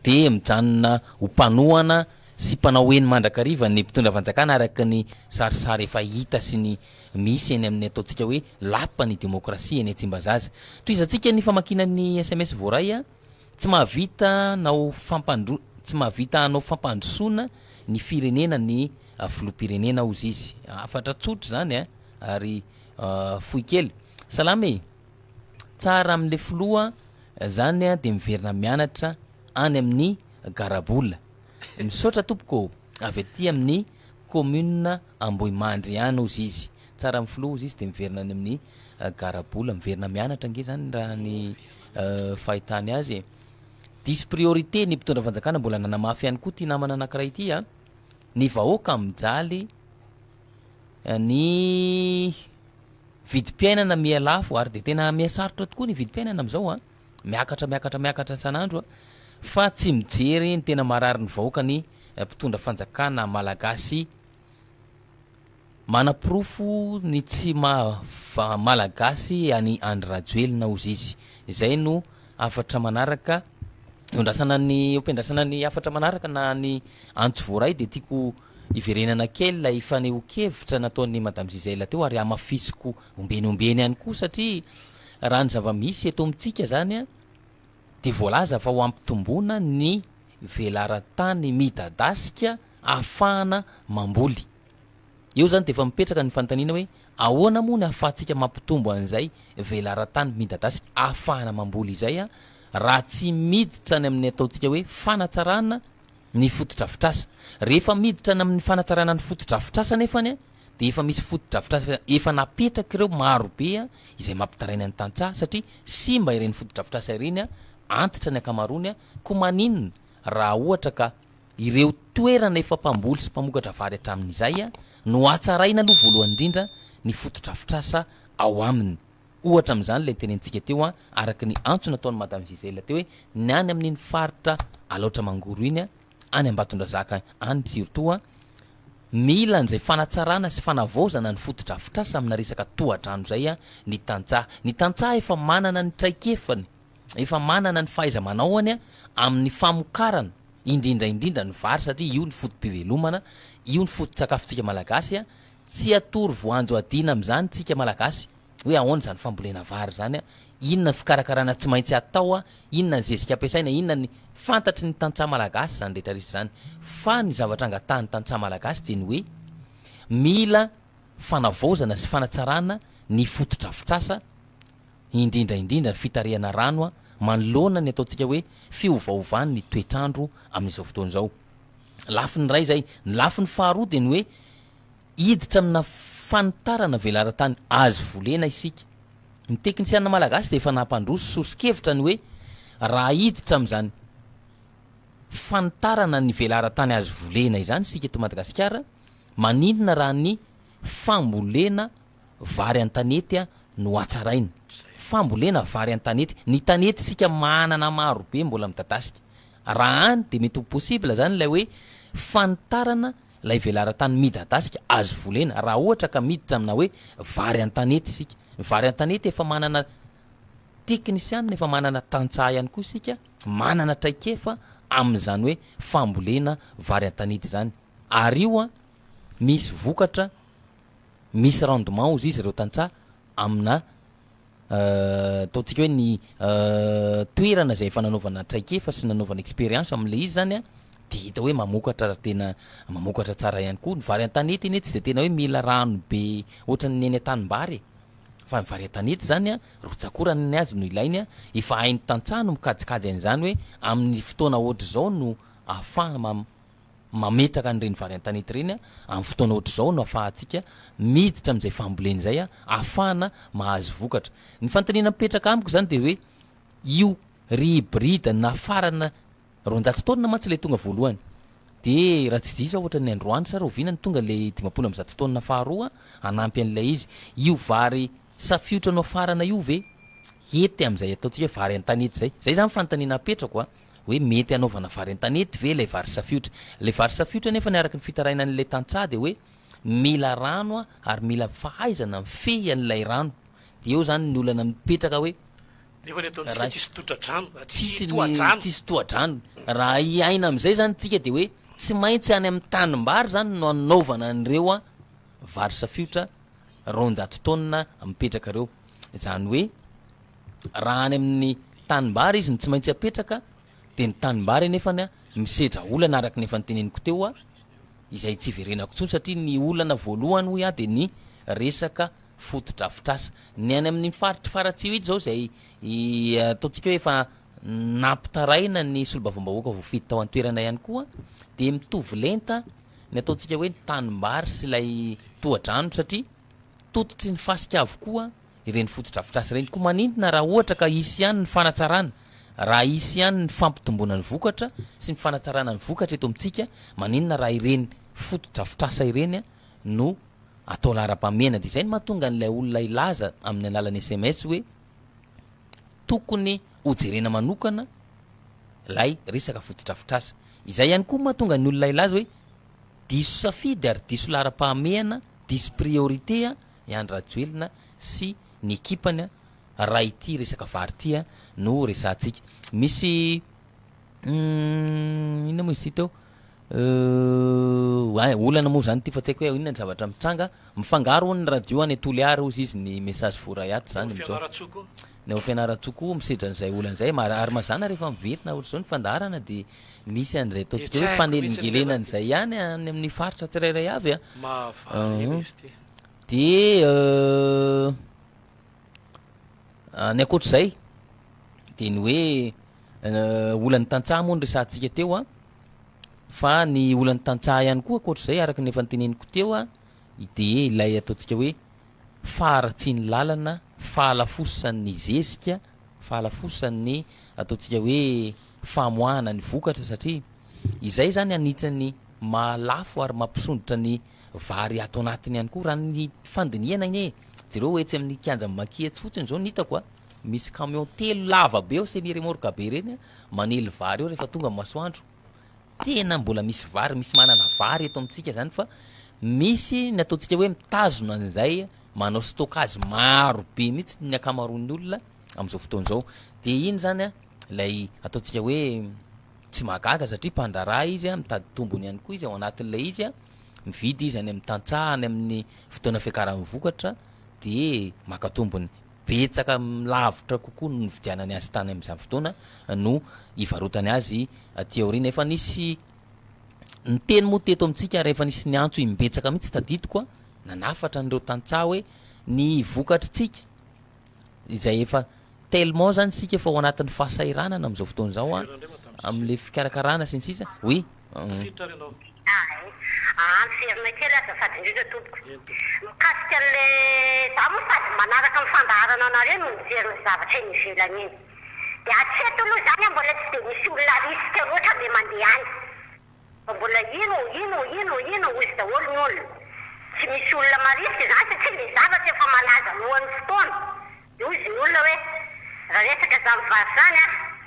de mijanona ho mpanohana sy mpanao eny mandrakariva ny mpitondra fanjakana araka ny sarisary efa hita sy ny misy eny amin'ny ataontsika hoe lapa ny demokrasia eny Tsimbazaza toy izatsika ny famakinan'ny SMS voaray tsy mahavita anao fampandrosoana ny firenena ny filoham-pirenena ozy izy afatra tsotro zany ary fohy kely salame tsara amin'le filoha zany de miverina mianatra any amin'ny Garabola misaotra tompoko avy aty amin'ny commune Ambohimandry ihany ozy izy tsara amin'ny filoha ozy izy de miverina any amin'ny Garabola miverina mianatra nge zany raha ny fahitany azy disy priorité ny mpitondra fanjakana mbola nanamafy ihany koa ty namana anankiray ity ny vahoaka mijaly ny vidim-piainana mialafo ary de tena miasarotra tokoa ny vidim-piainana am'izao miakatra sanandro fa tsy mijery ny tena marary ny vahoaka ny mpitondra fanjakana malagasy manaprofo ny tsy malagasy any Andry Rajoelina ozy izy izay no afatra manaraka ampiandrasana ny afatra manaraka na ny antso voaray de tiako iverenana kely la ifaneho-kevitra nataon'ny Madame Zizela teo ary amafisiko ombeny ihany koa satria raha ny zava-misy eto amintsika zany de voalaza fa ho ampitomboana ny velaran-tany midadasika ahafahana mamboly eo zany de efa mipetraka ny fanontaniana hoe ahoana moa ny ahafahantsika mampitombo an'izay velaran-tany midadasika ahafahana mamboly izay raha tsy miditra ny amin'ny ataontsika hoe fanatsarana ny fotodrafitrasa rehefa miditra ny amin'ny fanatsarana ny fotodrafitrasa nefany de efa misy fotodrafitrasa efa napetraka ireo marobe izay mampitaraina ny tantsaha satria sy mba ireny fotodrafitrasa ireny antitra ny akamarony ko maninona raha ohatra ka ireo toerana efa mpamboly sy mpamokatra vary hatramin'izay no atsaraina aloha voalohany indrindra ny fotodrafitrasa ao aminy ohatra am'izany le tenentsika teo araka ny antso nataony Madame Zizela teo hoe ny any amin'iny faritra aloatra mangoro iny any Ambatondrazaka any surtout mila an'izay fanatsarana sy fanavaozana ny fotodrafitrasa amina resaka tohatrano zay ny tantsaha efa manana ny traikefany efa manana ny fahaiza manaoany amin'ny famokarana indrindraindrindra ny vary satria io ny fotom-pivelomana io ny foto-tsakafotsika malagasy tsy atory voanjo adina am'izany tsika malagasy hoe ahoana zany fambolena vary zany inona ny fikarakarana tsy maintsy atao inona ny zezika ampiasaina inona ny fantatry ny tantsaha malagasy zany rehetrarehetra zany fa ny zavatra angatahany tantsaha malagasy de ny hoe mila fanavaozana sy fanatsarana ny fotodrafitrasa indrindraindrindra ny fitarihana rano manoloana ny ataontsika hoe fiovaovany ny toetrandro amin'izao fotoana izao lafiny ray zay ny lafiny faharoa de ny hoe hiditra amina fanitarana velaran-tany azo volena isika ny teknisiana malagasy de efa nampandroso sosikevitra ny hoe raha hiditra am'zany fanitarana ny velaran-tany azo volena izany sika eto Madagasikara manindona raha ny fambolena vary an-tanety no atsaraina fambolena vary an-tanety ny tanety sika manana maro be mbola midadasika raha any de mety possible zany lay hoe fanitarana lay velaran-tany midadasika azo volena raha ohatra ka miditra amina hoe vary an-tanety sika vary an-tanety efa manana teknisiana efa manana tantsaha ihany koa sika manana traikefa am'zany hoe fambolena vary an-tanety zany ary io misy vokatra misy rendement ozy izy reo tantsaha amina ataontsika hoe ny toerana zay efa nanaovana traikefa sy nanaovana expérience am'le izy zany de hita hoe mamokatra tena mamokatra tsara ihany koa ny vary an-tanety iny tsy de tena hoe mila rano be ohatran'ny eny an-tanimbary fa ny vary an-tanety zany rotsakorany azy no ilainy efa hainy tantsaha no mikajikajy an'izany hoe amin'ny fotoana ohatra zao no ahafahana mametraka an'ireny vary an-tanety reny amin'ny fotoana ohatra zao no ahafahantsika miditra am'izay famboleny zay ahafahana mahazo vokatra ny fanontaniana mipetraka amiko zany de hoe io ry hybride nafarana 200 taonina mantsy le tonga voalohany de raha tsy diso ohatra ny androany sa rovina ny tonga le 50 taonina faharoa anampy an'ilay izy io vary safiotra no afarana io ve ety am'izay ataontsika hoe vary an-tanety zay zany fanontaniana apetrako hoe mety anaovana vary an-tanety ve lay vary safiotra le vary safiotra nefa ny araky ny fitaraina an'ilay tantsaha de hoe mila rano ary mila fahaizana mifehy an'ilay rano de eo zany ny olana mipetraka hoe nefa ny ataontsika tsisy totra-drano tsisy toadrano raha iaina am'izay zany tsika de hoe tsy maintsy any amin'ny tanimbary zany no anaovana an'ireo vary safiotra 200 taonina mipetraka reo zany hoe raha any amin'ny tanimbary izy ny tsy maintsy apetraka de ny tanimbary nefany misedra olana araky nefa nyteneniko teo izay tsy verenako tsony satria ny olana voalohany hoy de ny resaka fotodrafitrasa ny any amin'ny faritry faratsio ity zao zay ataontsika hoe efa nampitaraina ny solobavambahoaka voafity tao an-toerana ihany koa de mitovy lenta ny ataontsika hoe tanimbary sy lay toadrano satria tototry ny fasika avokoa ireny fotodrafitrasa ireny koa manindona raha ohatra ka isy ihany ny fanatsarana raha isy ihany ny fampitombona ny vokatra sy ny fanatsarana ny vokatra eto amintsika manindona raha ireny fotodrafitrasa ireny no atao lara-pamena de zay ny mahatonga n'ilay olona ilaza amin'ny alalan'ny SMS hoe tokony hojerena manokana lay resaka fotodrafitrasa izay ihany koa mahatonga ny olona ilaza hoe diso safidy ary diso lara-pahamehana diso priorité Andra Joelina sy ny ekipany raha ity resaka vary ity no resantsika misy inona moa izy teo olana moa zany ty fa tsy haiko hoe inona ny zavatra mitranga mifangaro ny radio any Toliary ozy izy ny message forayaty zany ny fianaratsoko misedra an'izay olana zay ary mazana rehefa mivetina ohatry zao ny fandarana de misy an'izay ataontsika hoe fanelingelenany zay ihany any amin'ny faritra tsirairay avy de ny akoatr'izay de ny hoe olany tantsaha moa ny resantsika teo fa ny olany tantsaha ihany koa akoatr'izay araky nefa nyteneniko teo de ilay ataontsika hoe faharatsiny lalana fahalafosan'ny zezika fahalafosan'ny ataontsika hoe famoahana ny vokatra satria izay zany anisan'ny mahalafo ary mampisondrotra ny vary ato anatiny ihany koa raha ny fandiniana igny jereo oetsy amin'ny kianja makihetsy fotsiny zao nitako misy camion telo lava be eo semi remorque be reny manely vary eo rehefa tonga masoandro tena mbola misy vary misy manana vary eto amintsika zany fa misy ny ataontsika hoe mitazona an'izay manao stockage maro be mihitsy ny akamaroan'ny olona am'izao fotoana zao de iny zany lay ataontsika hoe tsy magaga satria mpandrarà izy mitady tombony ihany koa izy ao anatin'ilay izy mividy izy any amin'ny tantsaha any amin'ny fotoana fiakaran'ny vokatra de makatombony betsaka lavitra kokoa no vidianany azy tany amin'izany fotoana no ivarotany azy aty aoriana efa nisy ny teny moa teto amintsika rehefa nisy ny antso imbetsaka mihitsy tadidiko nanafatra an'ireo tantsaha hoe ny vokatritsika izay efa tellement zany sika efa ao anatin'ny fahasairanana am'izao fotoana zao am'le fikarakarana sy ny sisa oui tafiditra ary ianao amferina kely azafady indrindra tompoko mikasika an'le za moa sady manaraka mifandaharana anareo no mijeriny zavatra eny ivelany iny de atreto aloha zany mbola tsy de misy olona risika loatra le mandeha any mbola ino izy daholo ny olona tsy misy olona marisika zany satria le zavatra efa malaza nohan'ny fotoana io izy ny olona hoe raha resaka za mivary zany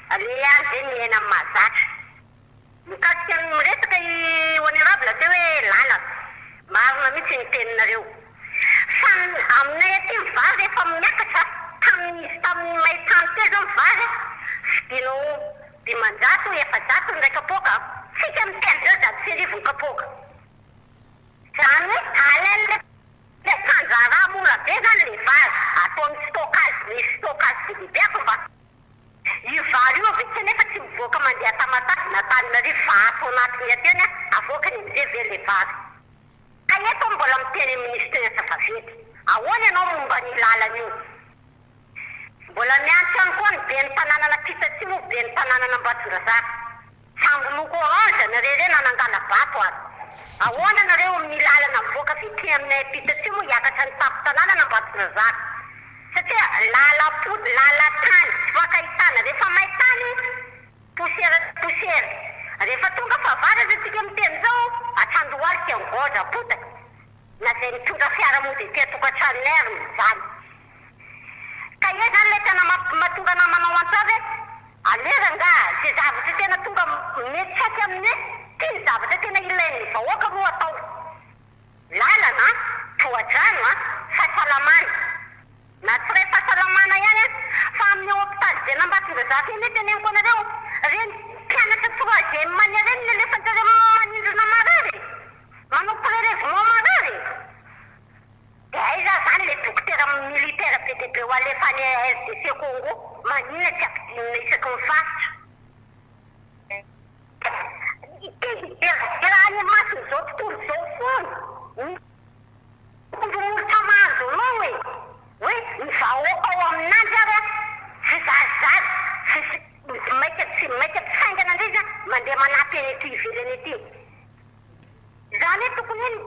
ale any zay miaina amin'ny mahazatra mikasika miresaka honorable teo hoe lalana marina mihitsy ny teninareo fa aminay aty mivary efa miakatra tamin'ny maitany teo zao mivary vidinao 500 efajato ndray kapoka tsika miteny zao 200 kapoka zany hoe alenle tanjara mora be zany le vary ataony stockage bedibeako fa io vary io avetsy nefa tsy mivoaka mandeha tamatavy natanina ry vato anatiny ateny avoaka ny amizay ve le vary ka eto mbola miteny ministre safavety ahoana ianao momba ny lalana io mbola miantso any koa ny be ny tanànana Pitatsimo be ny tanànana Ambatondrazaka sambonoko orange nareo nanangala bato ary ahoana nareo amin'ny lalana mivoaka fety aminay Pitatsimo hiakatra ny tapo tanànana Ambatondrazaka satria lalatany tsy fakahitana rehefa maitany poussière rehefa tonga fa vary azy tsika miteny zao atrandohalika angoza potaka na zay mitondra fiaramody ety atokantranonay zany ka ie zany le tena mahatonga namanao antsavy alera nga zay zavatra tena tonga mety saky aminy ty zavatra tena ilain'ny vahoaka ro atao lalana tohadrano fahasalamana na tsy ray fahasalamana ihany fa amin'ny hôpitaly zay n'Ambatondrazaka iny teneniko anareo reny mpianatra troisième any reny ny alefanjareo manindrona marary manao prélèvement marary de aiza zany le dokotera militaire be dia be ho alefany RDC Congo manina tsy ampidinina isaky ny faritra raha any masiny zao tontolo zao foana ondromolotra mahazo anao hoe ny vahoaka ao aminanjy ary tsy zarizary tsy maika tsaingana indray mandeha manampy ety ivelany ety zany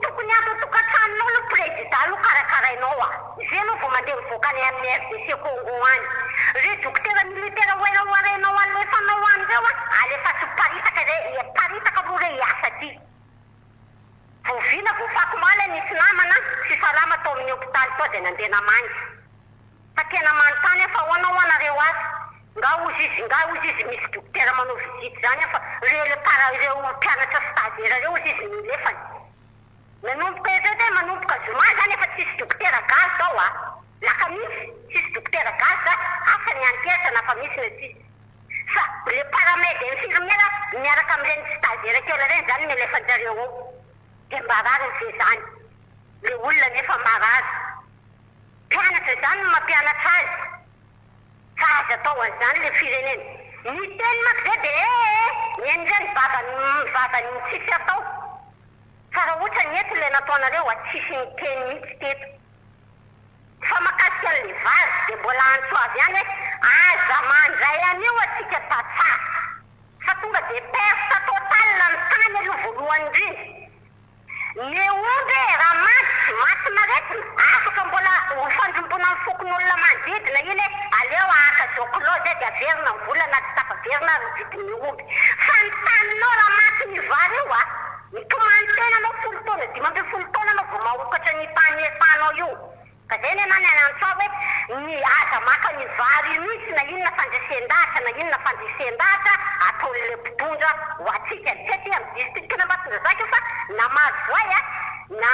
tokony ato tokantranonao no président aloha karakarainao zay anao vao mandeha mivoaka any amin'ny RDC Congo any re dokotera militaire hoenao arenao alefanao any zao alefa tsy paritaka ro re hiasa ty vovina vofako mala nisy namana tsy salama tao amin'ny hôpitaly tao zay nandeha namangy fa tena manontany fa hoanao anareo azy nga ozy izy misy dokotera manao visite zany fa reo mpianatra stagiaire reo ozy izy milefany nanomboka izao zay manomboka zoma zany efa tsisy dokotera gazy zao laka misy tsisy dokotera gazy asa ny antiasana fa misy na tsisy fa le paramède infirmière miaraka amin'ireny stagiaire kely reny zany milefanjareo ao de marary ny zany le olona nefa marary mpianatra zany mampianatra azy fa azy atao an'izany le firenena ny teny maky zay de mien'izay mivavany tsisy atao fa raha ohatra ny eto le nataonareo tsisy ny teny mihitsy teto fa makasika an'le vary de mbola antso avy ihany hoe aza mandray an'io atsika tatsara fa tonga de perte totale ny tany aloha voalohany indrindra ny ondry raha maty marety afaka mbola hofandrombona ny fokon'olona manodidina iny aleo aka zokolo zay de averina ny vola na tsy tafaverina ny vidin'ny omby fa ny taninao raha maty ny vary io mitomany tena anao 10 taona 12 taona anao vao mahokatra ny tany efanao io ka zay ny anany anantsoa hoe ny aza maka ny vary mihitsy na inona fandraisen-dahatra na inona fandresen-dahatra ataon'le mpitondra ho atsika tsy aty amin'ny district n'Ambatondrazaka fa na mazoay na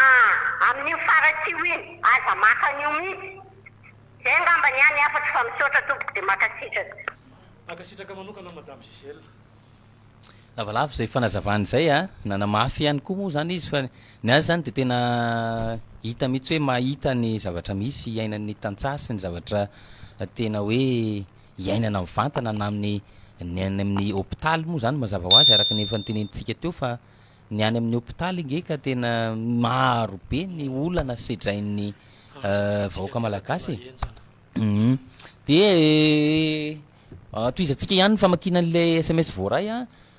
amin'ny faratsio iny aza maka an'io mihitsy zay ngamba ny any afa tsy fa misaotra tompoko de makasitraka manokana madame Gisèle lavalava zay fanazavany zay nanamafy ihany koa moa zany izy fa ny azy zany de tena hita mihitsy hoe mahita ny zavatra misy iainan'ny tantsasy ny zavatra tena hoe iainana mivantana na amin'ny ny any amin'ny hôpitaly moa zany mazava ho azy araka ny efa nytenenitsika teo fa ny any amin'ny hôpitaly ngeka tena maro be ny olana sedrain'ny vahoaka malagasy de toizatsika ihany famakiana an'le SMS voaray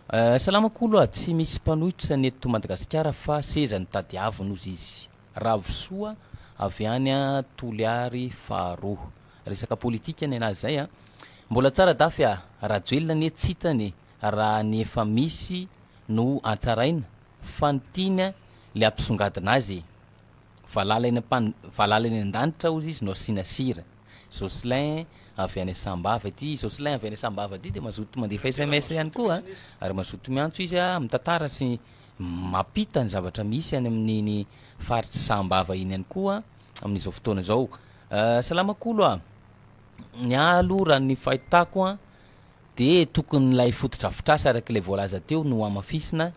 Salamakolo tsy misy mpanohitra ny eto Madagasikara fa seza ny tadiavina ozy izy Ravosoa avy any a Toliary faharoa resaka politika ny anazy zay a mbola tsara dafy a rajoelina ny tsitany raha ny efa misy no antsaraina fa ny tiany le ampisongadina azy valalainy an-danitra ozy izy no sinasira Jocelyn avy any Sambava ity Jocelyn avy any Sambava ity de mazoto mandefa SMS ihany koa ary mazoto miantso izy a mitantara sy mapita ny zavatra misy any amin'iny faritsy Sambava iny ihany koa amin'izao fotoana zao. Salamakolo a ny alora ny fahitako a de tokony lay fotodrafitrasa araka le voalaza teo no amafisina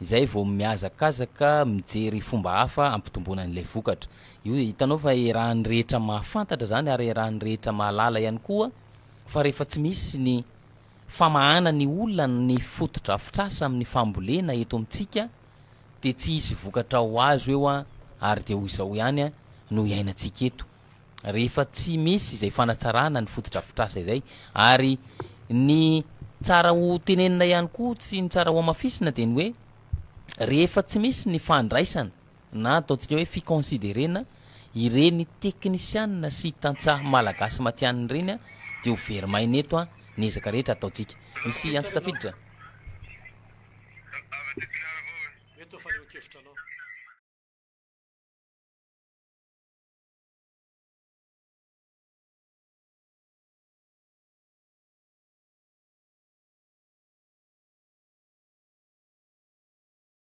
izay vao miazakazaka mijery fomba hafa ampitombona an'ilay vokatra io hitanao fa raha ny rehetra mahafantatra zany ary raha ny rehetra mahalala ihany koa fa rehefa tsy misy ny famahana ny olona ny fotodrafitrasa amin'ny fambolena eto amintsika de tsy isy vokatra ho azo eo a ary de ho izao ihany a no iainantsika eto rehefa tsy misy izay fanatsarana ny fotodrafitrasa izay ary ny tsara ho tenenina ihany koa tsy ny tsara ho amafisina de ny hoe rehefa tsy misy ny fandraisana na ataontsika hoe ficonsiderena ireny teknisianina sy tantsaha malagasy matianiny reny a de ho verimaina eto a ny ezaka rehetra ataontsika misy antsy tafiditra mety ho faneho-kevitranao